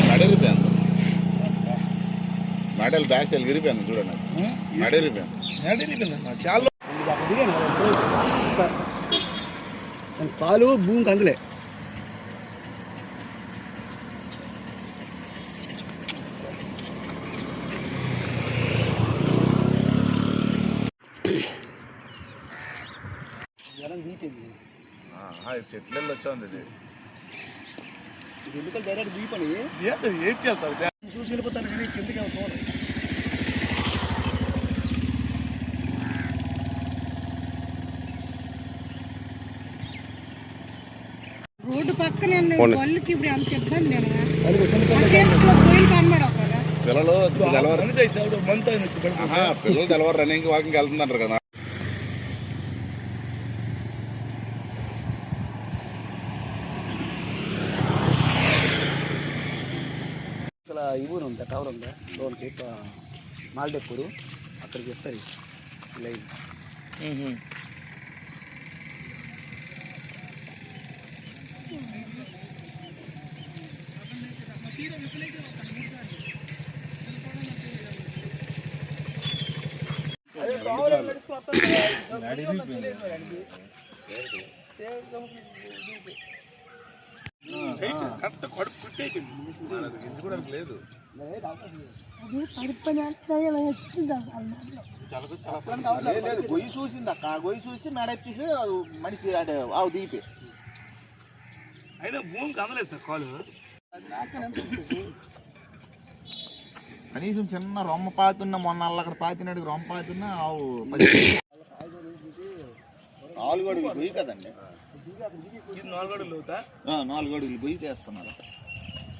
మెడరిపోయాను medal back side గిరిపోయాను చూడండి మెడరిపోయాను చాలా పాలు భూమికి అందులే చెట్లలో వచ్చాను ఇది ఎన్నికలు డైరెక్ట్ దీపని ఏంటి వెళ్తావు చూసి వెళ్ళిపోతాను కానీ కిందకి చూడండి రోడ్డు పక్కన వాళ్ళకి ఇప్పుడు అంత ఇబ్బంది పిల్లలు తెలవారు రన్నింగ్ వాకింగ్ వెళ్తుందంటారు కదా ఈ ఊరు ఉందా టవర్ ఉందా లోన్కి మాల్డెక్కూరు అక్కడికి వస్తారు లైన్ లేదు గొయ్యి చూసింది అక్క గొయ్యి చూసి మేడెత్తేసి మనిషి అంటే ఆవు దీపి అయినా భూమికి అందలేదు సార్ కాలు కనీసం చిన్న రొమ్మ పాతున్న మొన్న అక్కడ పాతినాడు రొమ్మ పాతున్న ఆవు 4 అడుగులు గొయ్యి కదండి 4 అడుగులు అవుతా 4 అడుగులు గొయ్యి చేస్తున్నారు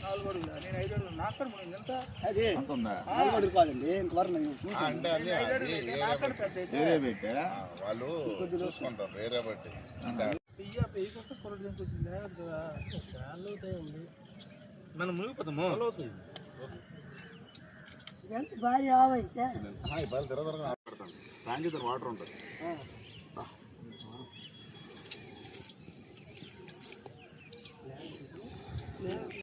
4 అడుగులు నేను 5 అడుగులు నాకు కూడా మనం ఎంత అదే అంత ఉందా 4 అడుగులు కాదండి ఇంతవరకు అంటే వేరే పెట్టా వాళ్ళు చూసుకుంటారు వేరే బట్టి మనం మునిగిపోతాము ట్యాంక్ వాటర్ ఉంటుంది Yeah.